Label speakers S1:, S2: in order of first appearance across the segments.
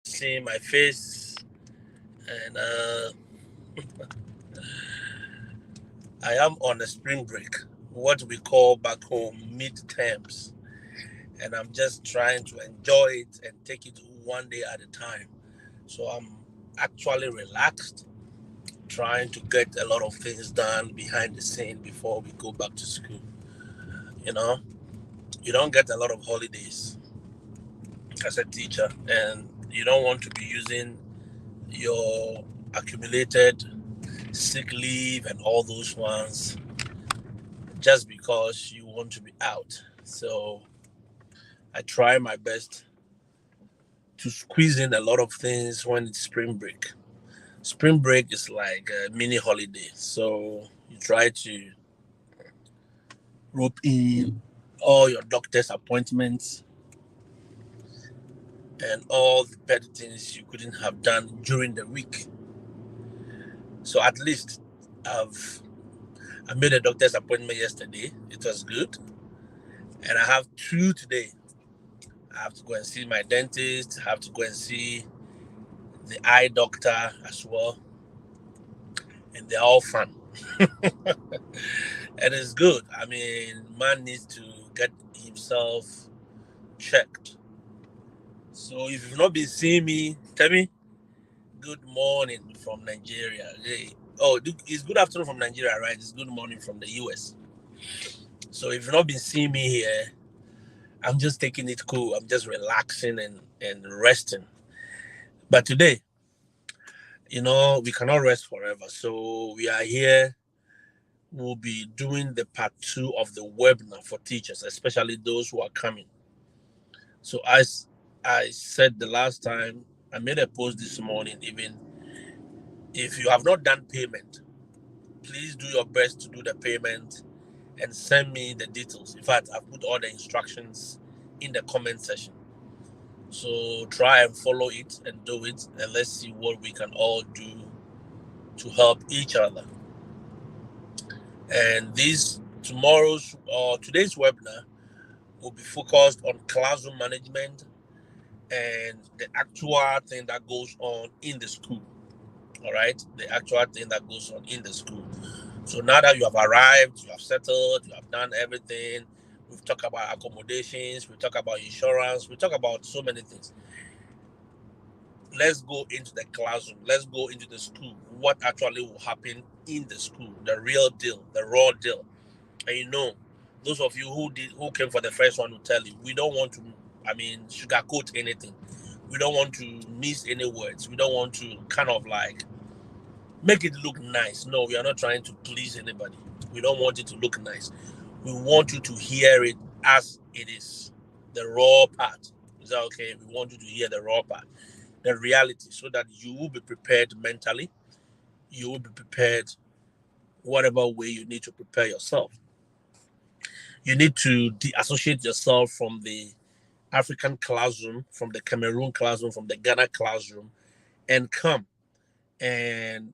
S1: See my face, and I am on a spring break, what we call back home mid-terms, and I'm just trying to enjoy it and take it one day at a time. So I'm actually relaxed, trying to get a lot of things done behind the scene before we go back to school. You know, you don't get a lot of holidays as a teacher, and you don't want to be using your accumulated sick leave and all those ones just because you want to be out. So I try my best to squeeze in a lot of things when it's spring break. Spring break is like a mini holiday. So you try to rope in all your doctor's appointments and all the petty things you couldn't have done during the week. So at least I've I made a doctor's appointment yesterday. It was good. And I have two today. I have to go and see my dentist. I have to go and see the eye doctor as well. And they're all fun. And it's good. I mean, man needs to get himself checked. So if you've not been seeing me, tell me good morning from Nigeria. Hey. Oh, it's good afternoon from Nigeria, right? It's good morning from the US. So if you've not been seeing me here, I'm just taking it cool. I'm just relaxing and resting. But today, we cannot rest forever. So we are here. We'll be doing the part two of the webinar for teachers, especially those who are coming. So as I said the last time, I made a post this morning. Even if you have not done payment, please do your best to do the payment and send me the details. In fact, I've put all the instructions in the comment section. So try and follow it and do it, and let's see what we can all do to help each other. And this tomorrow's or today's webinar will be focused on classroom management and the actual thing that goes on in the school. All right, the actual thing that goes on in the school. So now that you have arrived, you have settled, you have done everything. We've talked about accommodations, we talk about insurance, we talk about so many things. Let's go into the classroom. Let's go into the school. What actually will happen in the school? The real deal, the raw deal. And those of you who came for the first one will tell you, we don't want to, sugarcoat anything. We don't want to miss any words. We don't want to kind of like make it look nice. No, we are not trying to please anybody. We don't want it to look nice. We want you to hear it as it is. The raw part. Is that okay? We want you to hear the raw part, the reality, so that you will be prepared mentally. You will be prepared whatever way you need to prepare yourself. You need to de-associate yourself from the African classroom, from the Cameroon classroom, from the Ghana classroom, and come and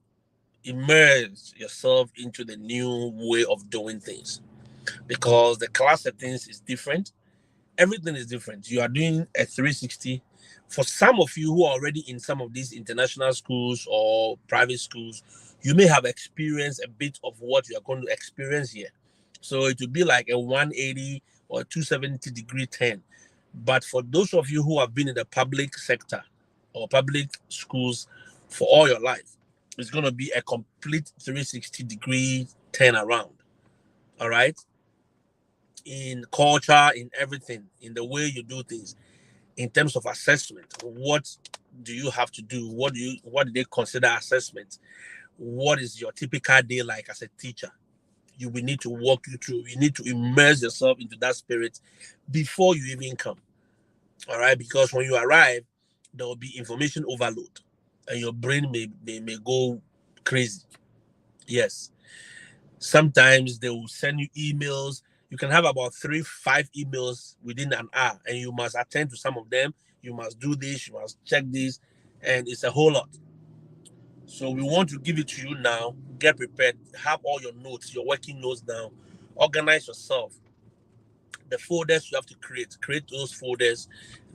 S1: immerse yourself into the new way of doing things. Because the class settings is different. Everything is different. You are doing a 360. For some of you who are already in some of these international schools or private schools, you may have experienced a bit of what you are going to experience here. So it will be like a 180 or 270-degree turn. But for those of you who have been in the public sector or public schools for all your life, it's going to be a complete 360-degree turn around. All right. In culture, in everything, in the way you do things, in terms of assessment, what do you have to do? What do they consider assessment? What is your typical day like as a teacher? You will need to walk you through. You need to immerse yourself into that spirit before you even come. All right, because when you arrive, there will be information overload, and your brain may go crazy. Yes, sometimes they will send you emails. You can have about 3-5 emails within an hour, and you must attend to some of them. You must do this, you must check this, and it's a whole lot. So we want to give it to you now. Get prepared. Have all your notes, your working notes down. Organize yourself. The folders you have to create those folders.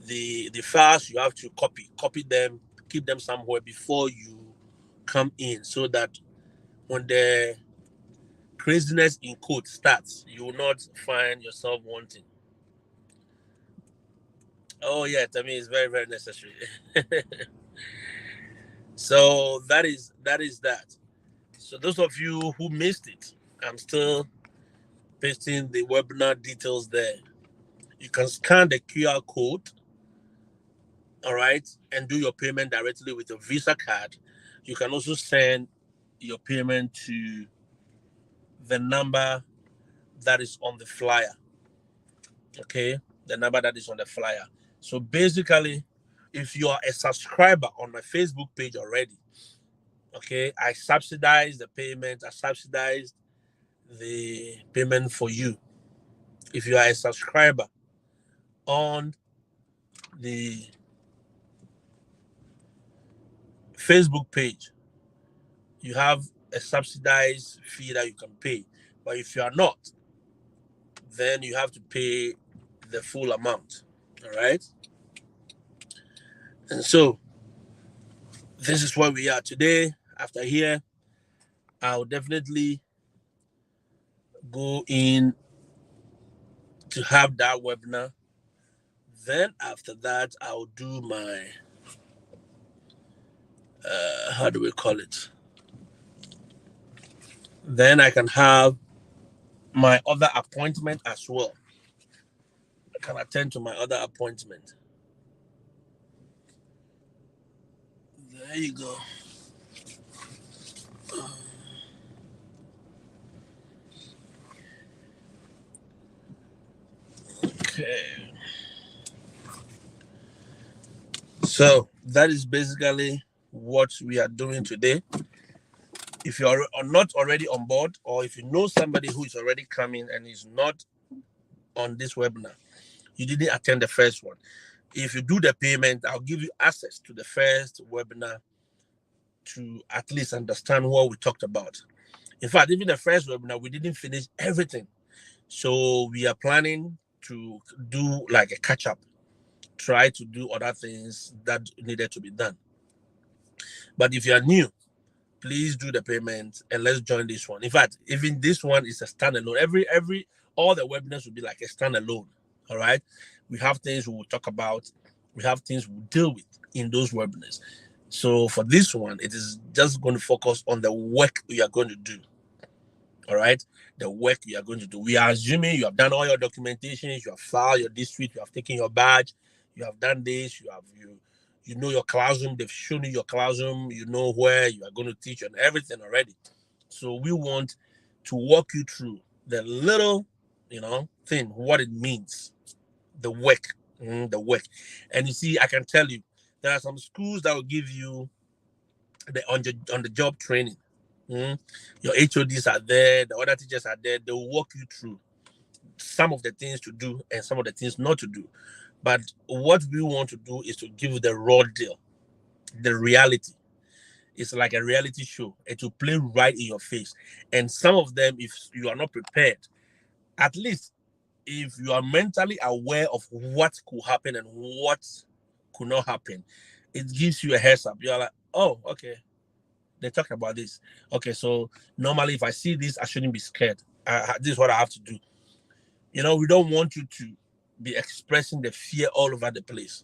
S1: The files you have to copy them, keep them somewhere before you come in, so that when the craziness in code starts, you will not find yourself wanting. Oh yeah, to me it's very, very necessary. So that. So those of you who missed it, I'm still pasting the webinar details there. You can scan the QR code, all right, and do your payment directly with your Visa card. You can also send your payment to the number that is on the flyer. Okay, the number that is on the flyer. So basically, if you are a subscriber on my Facebook page already, okay, I subsidize the payment, I subsidize the payment for you. If you are a subscriber on the Facebook page, you have a subsidized fee that you can pay. But if you are not, then you have to pay the full amount. All right. And so this is where we are today. After here, I'll definitely go in to have that webinar. Then after that, I'll do my how do we call it? Then I can have my other appointment as well. I can attend to my other appointment. There you go. Okay. So that is basically what we are doing today. If you are not already on board, or if you know somebody who is already coming and is not on this webinar, you didn't attend the first one. If you do the payment, I'll give you access to the first webinar to at least understand what we talked about. In fact, even the first webinar, we didn't finish everything. So we are planning to do like a catch up, try to do other things that needed to be done. But if you are new, please do the payment and let's join this one. In fact, even this one is a standalone. All the webinars will be like a standalone. All right. We have things we will talk about. We have things we'll deal with in those webinars. So for this one, it is just going to focus on the work we are going to do. All right. The work you are going to do. We are assuming you have done all your documentations, you have filed your district, you have taken your badge, you have done this, you know your classroom, they've shown you your classroom, you know where you are going to teach and everything already. So we want to walk you through the little, thing, what it means, the work, the work. And you see, I can tell you, there are some schools that will give you the on the job training. Your HODs are there, the other teachers are there. They will walk you through some of the things to do and some of the things not to do. But what we want to do is to give you the raw deal, the reality. It's like a reality show. It will play right in your face. And some of them, if you are not prepared, at least if you are mentally aware of what could happen and what could not happen, it gives you a heads up. You're like, oh, okay, they talk about this. Okay, so normally if I see this, I shouldn't be scared. This is what I have to do. We don't want you to be expressing the fear all over the place.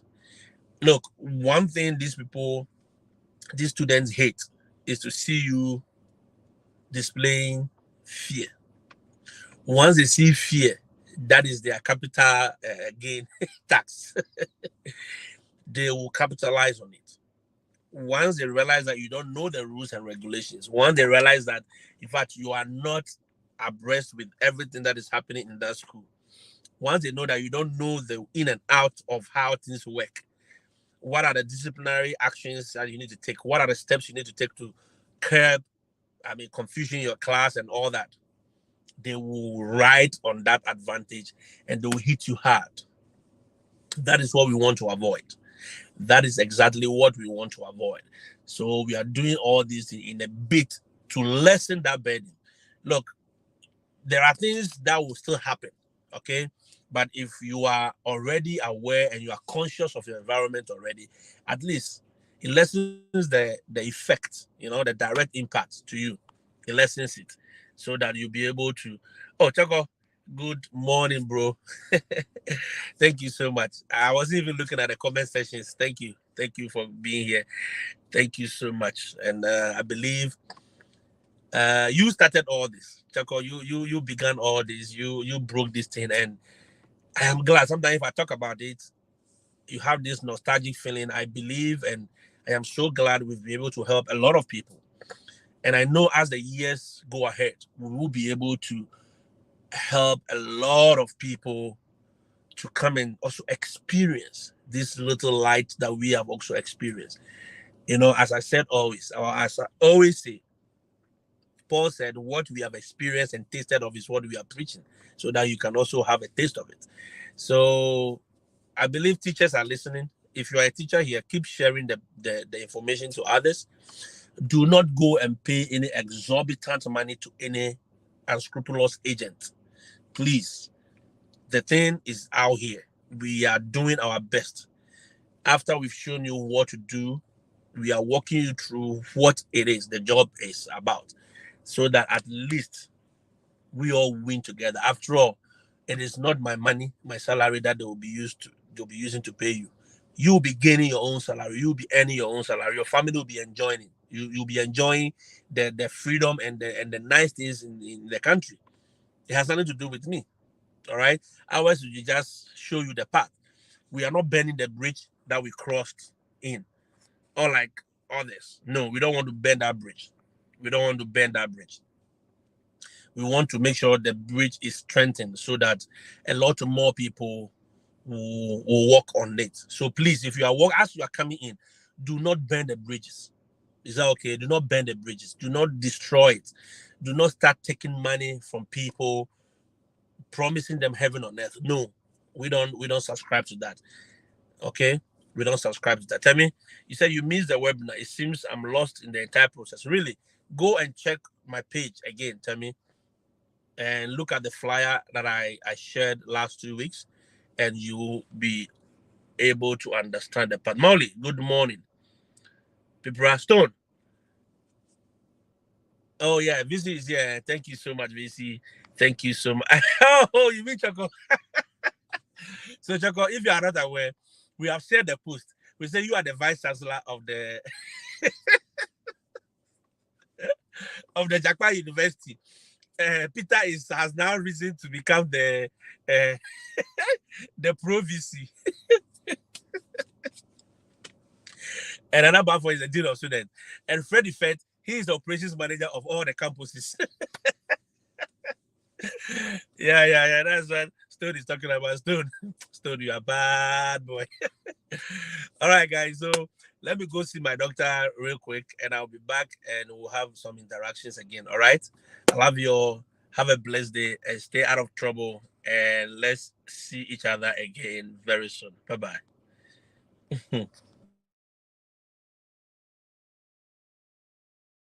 S1: Look, one thing these students hate is to see you displaying fear. Once they see fear, that is their capital gain tax. They will capitalize on it. Once they realize that you don't know the rules and regulations, once they realize that, in fact, you are not abreast with everything that is happening in that school, once they know that you don't know the in and out of how things work, what are the disciplinary actions that you need to take, what are the steps you need to take to curb, confusion in your class and all that, they will ride on that advantage and they will hit you hard. That is what we want to avoid. That is exactly what we want to avoid. So we are doing all this in a bit to lessen that burden. Look, there are things that will still happen, okay? But if you are already aware and you are conscious of your environment already, at least it lessens the effect, the direct impact to you. It lessens it so that you'll be able to. Oh, Chaco, good morning, bro. Thank you so much. I wasn't even looking at the comment sections. Thank you. Thank you for being here. Thank you so much. And I believe you started all this. Chaco, you began all this. You broke this thing, and I am glad. Sometimes if I talk about it, you have this nostalgic feeling. I believe, and I am so glad we've been able to help a lot of people. And I know as the years go ahead, we will be able to help a lot of people to come and also experience this little light that we have also experienced. As I said always, or as I always say, Paul said, what we have experienced and tasted of is what we are preaching, so that you can also have a taste of it. So I believe teachers are listening. If you are a teacher here, keep sharing the information to others. Do not go and pay any exorbitant money to any unscrupulous agent. Please. The thing is out here. We are doing our best. After we've shown you what to do, we are walking you through what it is, the job is about, so that at least we all win together. After all, it is not my money, my salary that they'll be using to pay you. You'll be gaining your own salary. You'll be earning your own salary. Your family will be enjoying it. You'll be enjoying the freedom and the nice things in the country. It has nothing to do with me. All right. Ours will just show you the path. We are not burning the bridge that we crossed in, or like others. No, we don't want to burn that bridge. We don't want to burn that bridge. We want to make sure the bridge is strengthened so that a lot more people will walk on it. So please, if you are as you are coming in, do not burn the bridges. Is that okay? Do not burn the bridges. Do not destroy it. Do not start taking money from people, promising them heaven on earth. No, we don't subscribe to that. Okay? We don't subscribe to that. Tell me, you said you missed the webinar. It seems I'm lost in the entire process. Really, go and check my page again. Tell me, and look at the flyer that I shared last 2 weeks, and you will be able to understand the part. Molly, good morning. Pipra Stone. Oh yeah, VC is here. Thank you so much, VC. Thank you so much. Oh, you mean Choco? So Choco, if you are not aware, we have shared the post. We say you are the vice chancellor of the of the Jakpa University. Peter has now risen to become the pro VC. And another Bafo is the dean of students. And Freddie Fett, he is the operations manager of all the campuses. Yeah. That's what Stone is talking about. Stone, you are bad boy. All right, guys. So let me go see my doctor real quick, and I'll be back, and we'll have some interactions again. All right. I love you all. Have a blessed day and stay out of trouble. And let's see each other again very soon. Bye-bye.